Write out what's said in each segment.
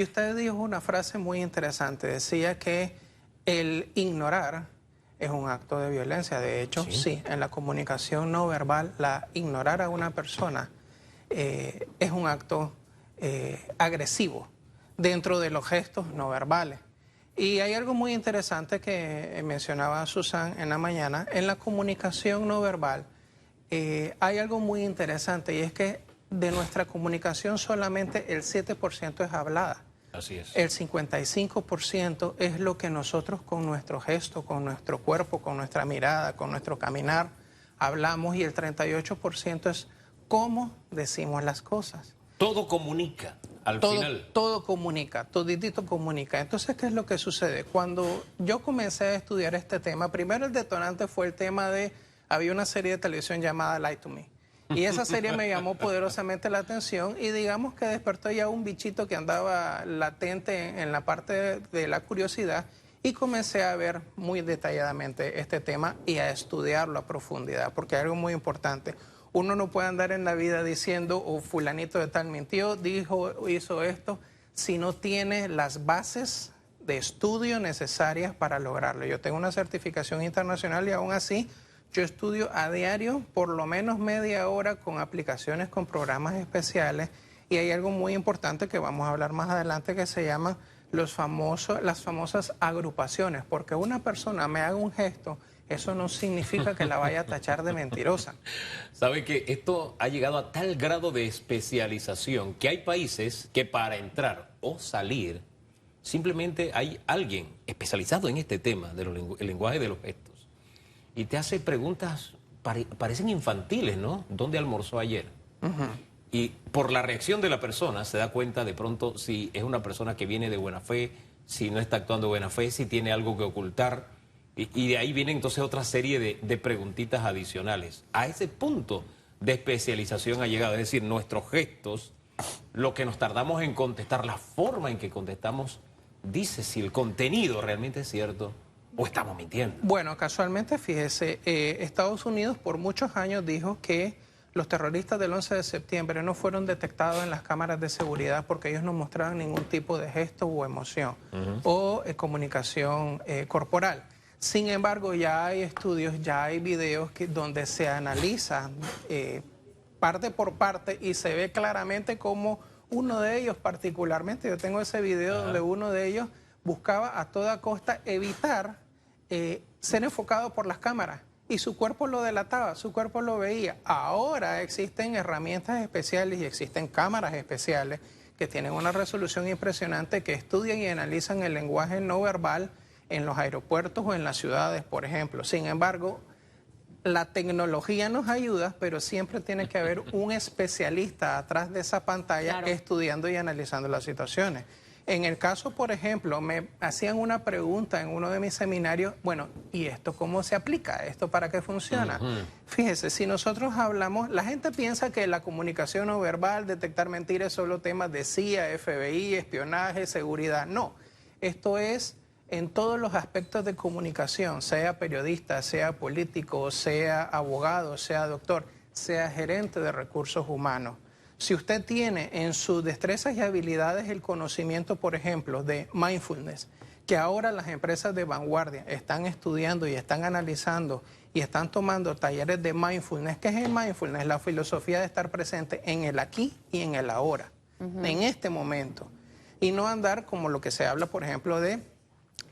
Y usted dijo una frase muy interesante, decía que el ignorar es un acto de violencia. De hecho, sí, en la comunicación no verbal, ignorar a una persona es un acto agresivo dentro de los gestos no verbales. Y hay algo muy interesante que mencionaba Susan en la mañana. En la comunicación no verbal hay algo muy interesante y es que de nuestra comunicación solamente el 7% es hablada. Así es. El 55% es lo que nosotros con nuestro gesto, con nuestro cuerpo, con nuestra mirada, con nuestro caminar hablamos, y el 38% es cómo decimos las cosas. Todo comunica al final. Todo comunica, toditito comunica. Entonces, ¿qué es lo que sucede? Cuando yo comencé a estudiar este tema, primero el detonante fue el tema de, había una serie de televisión llamada Lie to Me. Y esa serie me llamó poderosamente la atención y digamos que despertó ya un bichito que andaba latente en la parte de la curiosidad, y comencé a ver muy detalladamente este tema y a estudiarlo a profundidad, porque hay algo muy importante. Uno no puede andar en la vida diciendo, oh, fulanito de tal mintió, dijo, hizo esto, si no tiene las bases de estudio necesarias para lograrlo. Yo tengo una certificación internacional y aún así yo estudio a diario por lo menos media hora con aplicaciones, con programas especiales, y hay algo muy importante que vamos a hablar más adelante que se llama las famosas agrupaciones, porque una persona me haga un gesto, eso no significa que la vaya a tachar de mentirosa. Sabe que esto ha llegado a tal grado de especialización que hay países que para entrar o salir simplemente hay alguien especializado en este tema del lenguaje de los gestos. Y te hace preguntas, parecen infantiles, ¿no? ¿Dónde almorzó ayer? Y por la reacción de la persona se da cuenta de pronto si es una persona que viene de buena fe, si no está actuando de buena fe, si tiene algo que ocultar. Y de ahí viene entonces otra serie de preguntitas adicionales. A ese punto de especialización ha llegado, es decir, nuestros gestos, lo que nos tardamos en contestar, la forma en que contestamos, dice si el contenido realmente es cierto o estamos mintiendo. Bueno, casualmente, fíjese, Estados Unidos por muchos años dijo que los terroristas del 11 de septiembre no fueron detectados en las cámaras de seguridad porque ellos no mostraban ningún tipo de gesto o emoción o comunicación corporal. Sin embargo, ya hay estudios, ya hay videos donde se analiza parte por parte y se ve claramente cómo uno de ellos particularmente, yo tengo ese video donde uno de ellos buscaba a toda costa evitar ser enfocado por las cámaras, y su cuerpo lo delataba, su cuerpo lo veía. Ahora existen herramientas especiales y existen cámaras especiales que tienen una resolución impresionante, que estudian y analizan el lenguaje no verbal en los aeropuertos o en las ciudades, por ejemplo. Sin embargo, la tecnología nos ayuda, pero siempre tiene que haber un especialista atrás de esa pantalla estudiando y analizando las situaciones. En el caso, por ejemplo, me hacían una pregunta en uno de mis seminarios, bueno, ¿y esto cómo se aplica? ¿Esto para qué funciona? Fíjese, si nosotros hablamos, la gente piensa que la comunicación no verbal, detectar mentiras, es solo temas de CIA, FBI, espionaje, seguridad. No, esto es en todos los aspectos de comunicación, sea periodista, sea político, sea abogado, sea doctor, sea gerente de recursos humanos. Si usted tiene en sus destrezas y habilidades el conocimiento, por ejemplo, de mindfulness, que ahora las empresas de vanguardia están estudiando y están analizando y están tomando talleres de mindfulness. ¿Qué es el mindfulness? La filosofía de estar presente en el aquí y en el ahora, en este momento. Y no andar como lo que se habla, por ejemplo, de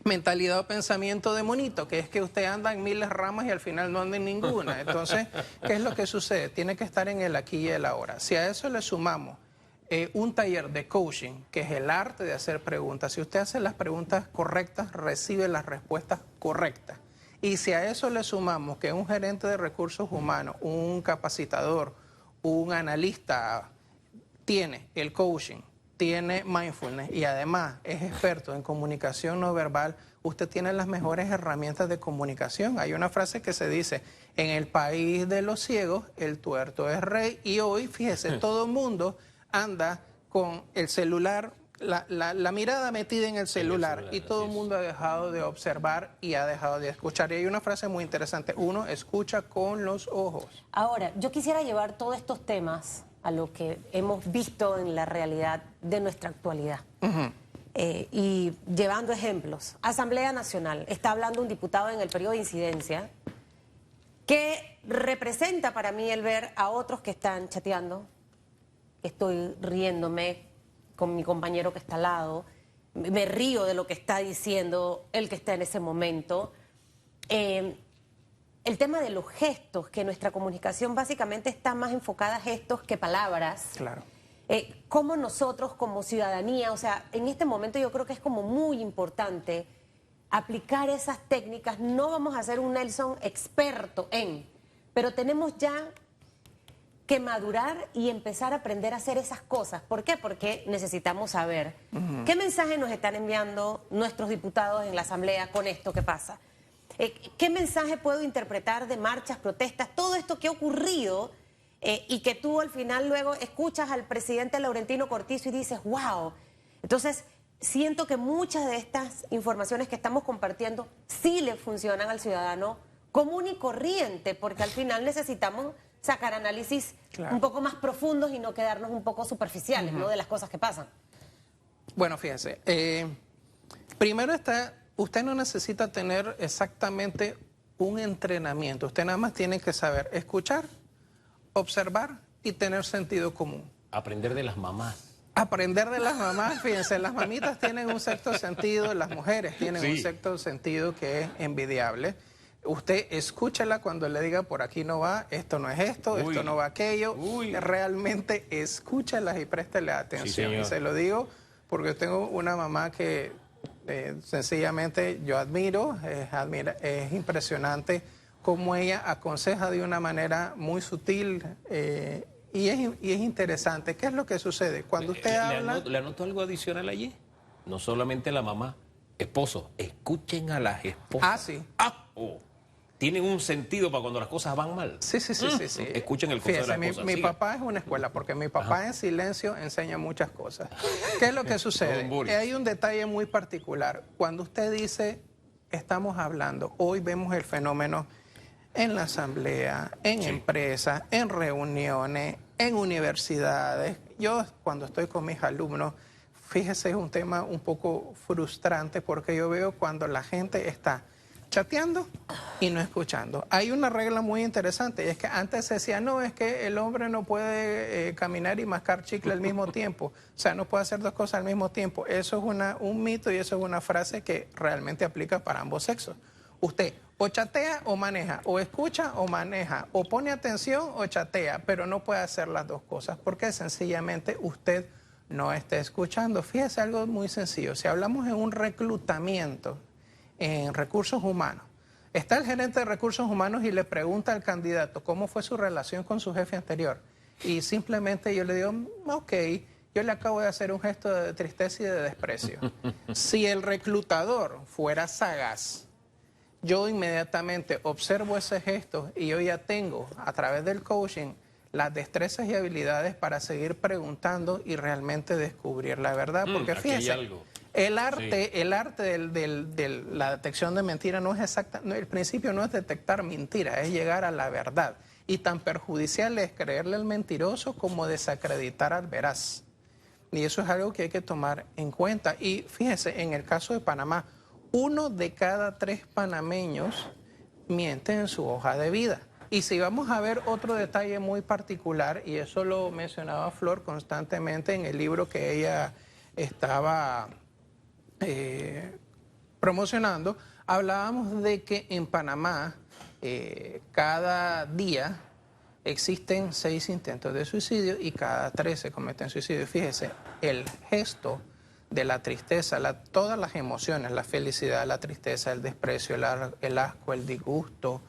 mentalidad o pensamiento de monito, que es que usted anda en miles ramas y al final no anda en ninguna. Entonces, ¿qué es lo que sucede? Tiene que estar en el aquí y el ahora. Si a eso le sumamos un taller de coaching, que es el arte de hacer preguntas, si usted hace las preguntas correctas, recibe las respuestas correctas. Y si a eso le sumamos que un gerente de recursos humanos, un capacitador, un analista tiene el coaching, tiene mindfulness y además es experto en comunicación no verbal, usted tiene las mejores herramientas de comunicación. Hay una frase que se dice, en el país de los ciegos, el tuerto es rey, y hoy, fíjese, todo el mundo anda con el celular, la mirada metida en el celular, y todo el mundo ha dejado de observar y ha dejado de escuchar. Y hay una frase muy interesante, uno escucha con los ojos. Ahora, yo quisiera llevar todos estos temas a lo que hemos visto en la realidad de nuestra actualidad. Y llevando ejemplos, Asamblea Nacional, está hablando un diputado en el periodo de incidencia que representa para mí el ver a otros que están chateando, que estoy riéndome con mi compañero que está al lado, me río de lo que está diciendo el que está en ese momento. El tema de los gestos, que nuestra comunicación básicamente está más enfocada a gestos que palabras. Claro. Cómo nosotros como ciudadanía, o sea, en este momento yo creo que es como muy importante aplicar esas técnicas. No vamos a ser un Nelson experto pero tenemos ya que madurar y empezar a aprender a hacer esas cosas. ¿Por qué? Porque necesitamos saber qué mensaje nos están enviando nuestros diputados en la Asamblea con esto que pasa. ¿Qué mensaje puedo interpretar de marchas, protestas, todo esto que ha ocurrido y que tú al final luego escuchas al presidente Laurentino Cortizo y dices, wow? Entonces, siento que muchas de estas informaciones que estamos compartiendo sí le funcionan al ciudadano común y corriente, porque al final necesitamos sacar análisis un poco más profundos y no quedarnos un poco superficiales, ¿no?, de las cosas que pasan. Bueno, fíjese, primero usted no necesita tener exactamente un entrenamiento, usted nada más tiene que saber escuchar, observar y tener sentido común. Aprender de las mamás. Aprender de las mamás, fíjense, las mamitas tienen un sexto sentido, las mujeres tienen un sexto sentido que es envidiable. Usted escúchela cuando le diga por aquí no va, esto no es esto, esto no va aquello. Realmente escúchelas y préstele atención. Sí, y se lo digo porque tengo una mamá que sencillamente yo admiro, es impresionante cómo ella aconseja de una manera muy sutil y es interesante. ¿Qué es lo que sucede? Cuando usted habla... ¿Le anoto algo adicional allí? No solamente la mamá, esposos, escuchen a las esposas. Ah, sí. Tienen un sentido para cuando las cosas van mal. Sí. Escuchen el consejo de la esposa. Mi papá es una escuela, porque mi papá en silencio enseña muchas cosas. ¿Qué es lo que sucede? Hay un detalle muy particular. Cuando usted dice, estamos hablando, hoy vemos el fenómeno en la asamblea, en empresas, en reuniones, en universidades. Yo cuando estoy con mis alumnos, fíjese, es un tema un poco frustrante porque yo veo cuando la gente está chateando y no escuchando. Hay una regla muy interesante y es que antes se decía, no, es que el hombre no puede caminar y mascar chicle al mismo tiempo. O sea, no puede hacer dos cosas al mismo tiempo. Eso es un mito y eso es una frase que realmente aplica para ambos sexos. Usted o chatea o maneja, o escucha o maneja, o pone atención o chatea, pero no puede hacer las dos cosas porque sencillamente usted no está escuchando. Fíjese algo muy sencillo. Si hablamos en un reclutamiento en recursos humanos, está el gerente de recursos humanos y le pregunta al candidato cómo fue su relación con su jefe anterior. Y simplemente yo le digo, ok, yo le acabo de hacer un gesto de tristeza y de desprecio. Si el reclutador fuera sagaz, yo inmediatamente observo ese gesto y yo ya tengo, a través del coaching, las destrezas y habilidades para seguir preguntando y realmente descubrir la verdad. Porque fíjense, el arte de la detección de mentiras no es exacta, el principio no es detectar mentiras, es llegar a la verdad. Y tan perjudicial es creerle al mentiroso como desacreditar al veraz. Y eso es algo que hay que tomar en cuenta. Y fíjese, en el caso de Panamá, 1 de cada 3 panameños mienten en su hoja de vida. Y si vamos a ver otro detalle muy particular, y eso lo mencionaba Flor constantemente en el libro que ella estaba promocionando, hablábamos de que en Panamá cada día existen 6 intentos de suicidio y cada 3 se cometen suicidio. Fíjese, el gesto de la tristeza, todas las emociones, la felicidad, la tristeza, el desprecio, el asco, el disgusto,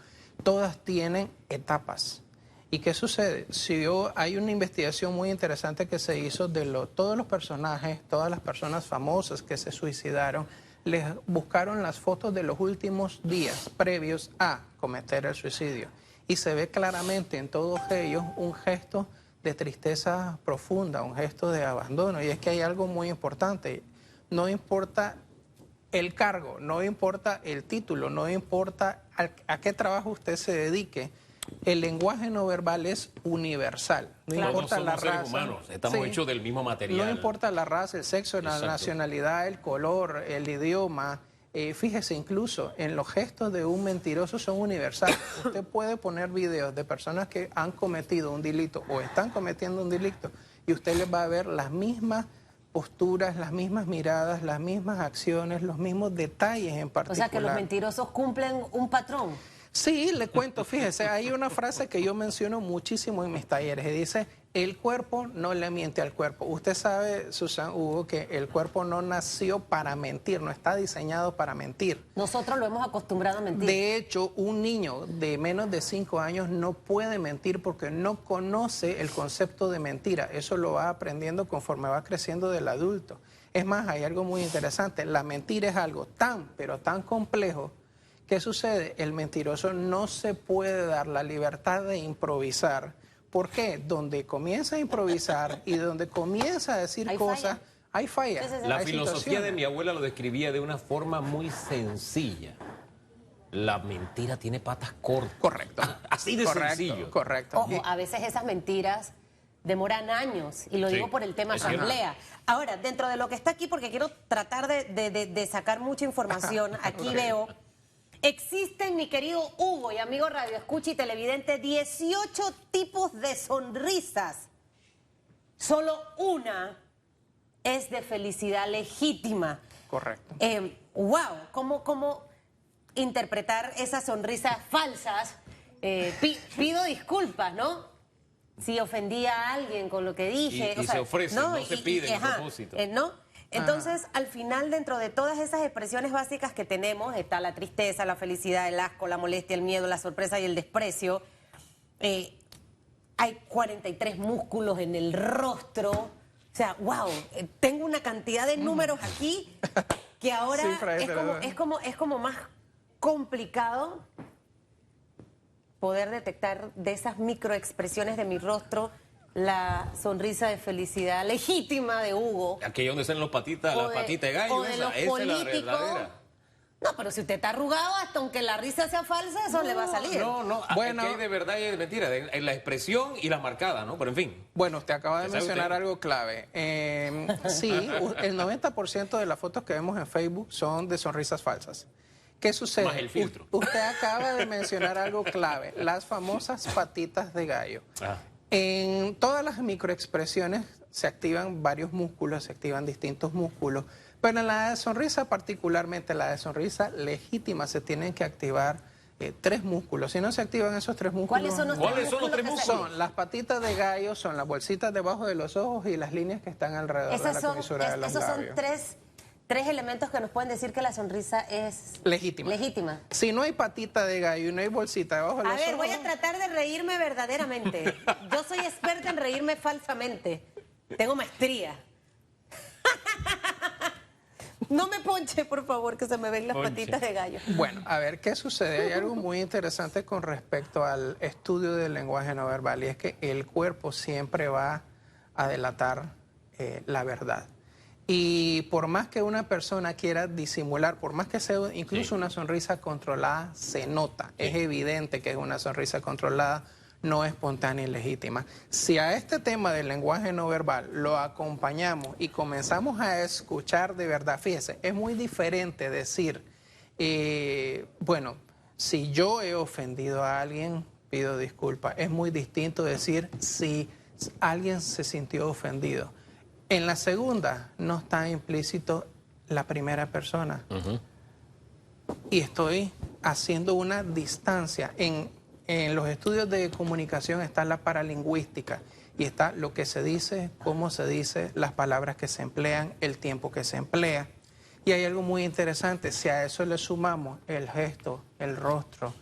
todas tienen etapas. ¿Y qué sucede? Hay una investigación muy interesante que se hizo de todos los personajes, todas las personas famosas que se suicidaron, les buscaron las fotos de los últimos días previos a cometer el suicidio. Y se ve claramente en todos ellos un gesto de tristeza profunda, un gesto de abandono. Y es que hay algo muy importante. No importa el cargo, no importa el título, no importa a qué trabajo usted se dedique. El lenguaje no verbal es universal. No Claro. importa No la somos seres raza. humanos, estamos Sí. hechos del mismo material. No importa la raza, el sexo, la Exacto. nacionalidad, el color, el idioma. Fíjese, incluso en los gestos de un mentiroso son universales. Usted puede poner videos de personas que han cometido un delito o están cometiendo un delito y usted les va a ver las mismas posturas, las mismas miradas, las mismas acciones, los mismos detalles en O particular. sea, que los mentirosos cumplen un patrón. Sí, le cuento, fíjese, hay una frase que yo menciono muchísimo en mis talleres y dice, el cuerpo no le miente al cuerpo. Usted sabe, Susan, Hugo, que el cuerpo no nació para mentir, no está diseñado para mentir. Nosotros lo hemos acostumbrado a mentir. De hecho, un niño de menos de 5 años no puede mentir porque no conoce el concepto de mentira. Eso lo va aprendiendo conforme va creciendo del adulto. Es más, hay algo muy interesante. La mentira es algo tan, pero tan complejo. ¿Qué sucede? El mentiroso no se puede dar la libertad de improvisar. ¿Por qué? Donde comienza a improvisar y donde comienza a decir Hay cosas, falla. hay fallas. Sí, sí, sí. La hay filosofía de situaciones. mi abuela lo describía de una forma muy sencilla. La mentira tiene patas cortas. Correcto. Así de Correcto, sencillo. correcto. Ojo, a veces esas mentiras demoran años, y lo Sí, digo por el tema es cierto. asamblea. Ahora, dentro de lo que está aquí, porque quiero tratar de sacar mucha información, aquí Ok. veo, existen, mi querido Hugo y amigo Radio Escucha y televidente, 18 tipos de sonrisas. Solo una es de felicidad legítima. Correcto. Wow, ¿cómo interpretar esas sonrisas falsas? Pido disculpas, ¿no? Si ofendí a alguien con lo que dije. Y se ofrece, no se pide en ajá, propósito. ¿no? Entonces, al final, dentro de todas esas expresiones básicas que tenemos, está la tristeza, la felicidad, el asco, la molestia, el miedo, la sorpresa y el desprecio. Hay 43 músculos en el rostro. O sea, wow, tengo una cantidad de números aquí que ahora Sí, Fray, es como más complicado poder detectar de esas microexpresiones de mi rostro la sonrisa de felicidad legítima de Hugo. Aquello donde salen los patitas, O las de- patitas de gallo, o de los esa es la políticos. verdadera. No, pero si usted está arrugado, hasta aunque la risa sea falsa, eso le va a salir. No, Bueno. es que hay de verdad y hay de mentira, en la expresión y la marcada, ¿no? Pero en fin. Bueno, usted acaba de ¿Qué sabe mencionar usted? algo clave. Sí, el 90% de las fotos que vemos en Facebook son de sonrisas falsas. ¿Qué sucede? Más el filtro. Usted acaba de mencionar algo clave, las famosas patitas de gallo. Ah. En todas las microexpresiones se activan varios músculos, se activan distintos músculos, pero en la de sonrisa, particularmente la de sonrisa legítima, se tienen que activar 3 músculos. Si no se activan esos 3 músculos... ¿Cuáles son los ¿Cuáles tres son los tres músculos que se- Son las patitas de gallo, son las bolsitas debajo de los ojos y las líneas que están alrededor de Esas la son, comisura de los esos son labios. tres elementos que nos pueden decir que la sonrisa es Legítima. legítima. Si no hay patita de gallo y no hay bolsita debajo de los A ver, ojos... voy a tratar de reírme verdaderamente. Yo soy experta en reírme falsamente. Tengo maestría. No me ponche, por favor, que se me ven las Ponche. patitas de gallo. Bueno, a ver, ¿qué sucede? Hay algo muy interesante con respecto al estudio del lenguaje no verbal y es que el cuerpo siempre va a delatar la verdad. Y por más que una persona quiera disimular, por más que sea incluso Sí. una sonrisa controlada, se nota, es evidente que es una sonrisa controlada, no espontánea y legítima. Si a este tema del lenguaje no verbal lo acompañamos y comenzamos a escuchar de verdad, fíjese, es muy diferente decir, bueno, si yo he ofendido a alguien, pido disculpas. Es muy distinto decir si alguien se sintió ofendido. En la segunda no está implícito la primera persona. Y estoy haciendo una distancia. En los estudios de comunicación está la paralingüística y está lo que se dice, cómo se dice, las palabras que se emplean, el tiempo que se emplea. Y hay algo muy interesante, si a eso le sumamos el gesto, el rostro,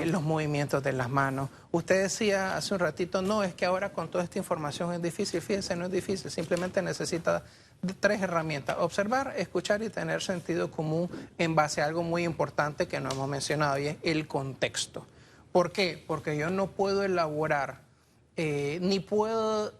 los movimientos de las manos. Usted decía hace un ratito, no, es que ahora con toda esta información es difícil. Fíjese, no es difícil, simplemente necesita 3 herramientas: observar, escuchar y tener sentido común en base a algo muy importante que no hemos mencionado, y es el contexto. ¿Por qué? Porque yo no puedo elaborar ni puedo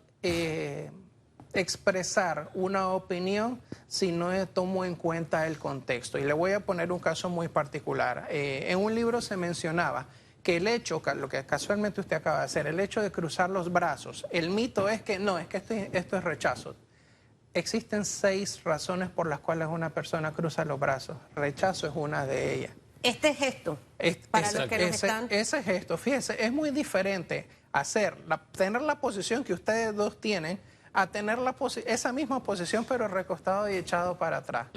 expresar una opinión si no tomo en cuenta el contexto. Y le voy a poner un caso muy particular. En un libro se mencionaba que el hecho, lo que casualmente usted acaba de hacer, el hecho de cruzar los brazos, el mito es que no, es que esto es rechazo. Existen 6 razones por las cuales una persona cruza los brazos. Rechazo es una de ellas. Este gesto, para los que nos están... Ese gesto, fíjese, es muy diferente tener la posición que ustedes dos tienen a tener esa misma posición pero recostado y echado para atrás.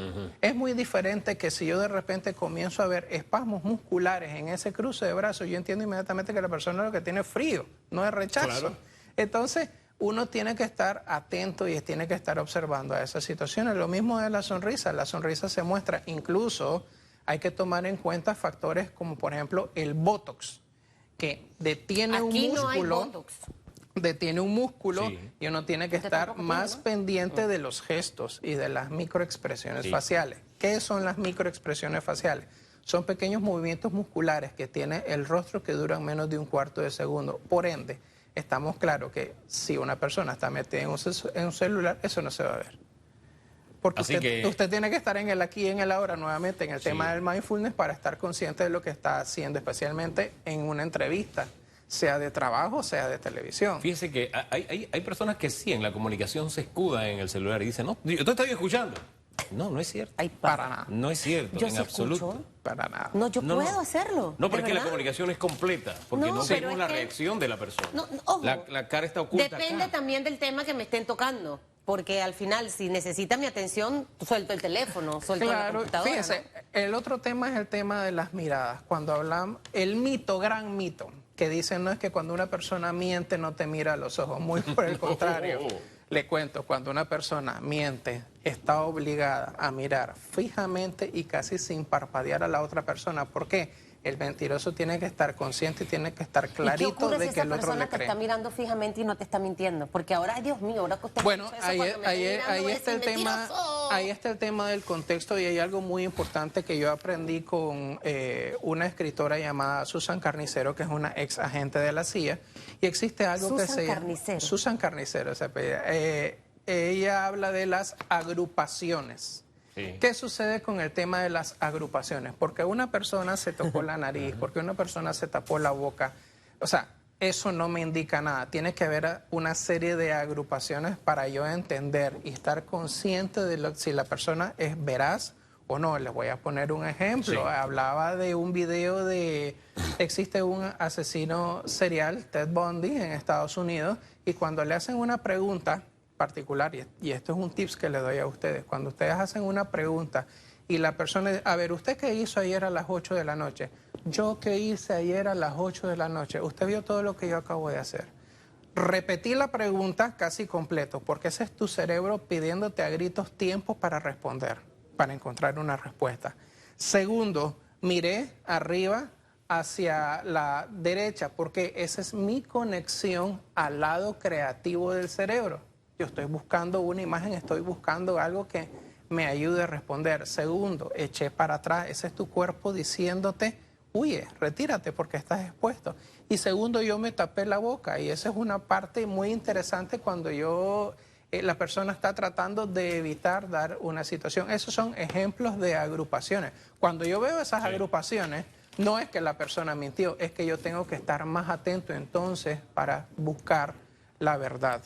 Es muy diferente que si yo de repente comienzo a ver espasmos musculares en ese cruce de brazos, yo entiendo inmediatamente que la persona lo que tiene es frío, no es rechazo. Claro. Entonces, uno tiene que estar atento y tiene que estar observando a esas situaciones. Lo mismo de la sonrisa se muestra, incluso hay que tomar en cuenta factores como por ejemplo el Botox, que detiene un músculo. No hay Botox. Detiene un músculo Sí. y uno tiene que estar más pendiente de los gestos y de las microexpresiones faciales. ¿Qué son las microexpresiones faciales? Son pequeños movimientos musculares que tiene el rostro que duran menos de un cuarto de segundo. Por ende, estamos claros que si una persona está metida en un celular, eso no se va a ver. Porque usted tiene que estar en el aquí y en el ahora nuevamente en el tema del mindfulness para estar consciente de lo que está haciendo, especialmente en una entrevista, sea de trabajo, sea de televisión. Fíjese que hay personas que sí en la comunicación se escudan en el celular y dicen, no, yo te estoy escuchando. No, no es cierto. Ay, Para nada. No es cierto, Yo en sí absoluto. escucho. Para nada. No, yo No, puedo hacerlo. No, ¿de porque la verdad? comunicación es completa, porque No, no pero vemos es la que- reacción de la persona. No, ojo. La cara está oculta Depende acá. también del tema que me estén tocando. Porque al final, si necesita mi atención, suelto el teléfono, suelto la Claro, computadora. fíjese, ¿no? el otro tema es el tema de las miradas. Cuando hablamos, el mito, gran mito, que dicen no es que cuando una persona miente no te mira a los ojos, muy por el contrario. Le cuento, cuando una persona miente, está obligada a mirar fijamente y casi sin parpadear a la otra persona. ¿Por qué? El mentiroso tiene que estar consciente y tiene que estar ¿Y qué clarito ocurre de si que esa el otro persona le te cree. está mirando fijamente y no te está mintiendo? Porque ahora, ay Dios mío, ahora que usted Bueno, escucha eso ahí, cuando me está mirando, ahí voy a está el decir, tema, "Mentiroso". ahí está el tema del contexto y hay algo muy importante que yo aprendí con una escritora llamada Susan Carnicero, que es una ex agente de la CIA, y existe algo que Susan se llama Carnicero. Susan Carnicero, se apellida. Ella habla de las agrupaciones. Sí. ¿Qué sucede con el tema de las agrupaciones? Porque una persona se tocó la nariz, porque una persona se tapó la boca. O sea, eso no me indica nada. Tiene que haber una serie de agrupaciones para yo entender y estar consciente de si la persona es veraz o no. Les voy a poner un ejemplo. Sí. Hablaba de un video existe un asesino serial, Ted Bundy, en Estados Unidos, y cuando le hacen una pregunta particular, y esto es un tips que le doy a ustedes, cuando ustedes hacen una pregunta y la persona dice, a ver, ¿usted qué hizo ayer a las 8 de la noche? Yo qué hice ayer a las 8 de la noche. Usted vio todo lo que yo acabo de hacer. Repetí la pregunta casi completo, porque ese es tu cerebro pidiéndote a gritos tiempo para responder, para encontrar una respuesta. Segundo, miré arriba hacia la derecha, porque esa es mi conexión al lado creativo del cerebro. Yo estoy buscando una imagen, estoy buscando algo que me ayude a responder. Segundo, eché para atrás, ese es tu cuerpo diciéndote, huye, retírate porque estás expuesto. Y segundo, yo me tapé la boca y esa es una parte muy interesante cuando la persona está tratando de evitar dar una situación. Esos son ejemplos de agrupaciones. Cuando yo veo esas agrupaciones, no es que la persona mintió, es que yo tengo que estar más atento entonces para buscar la verdad.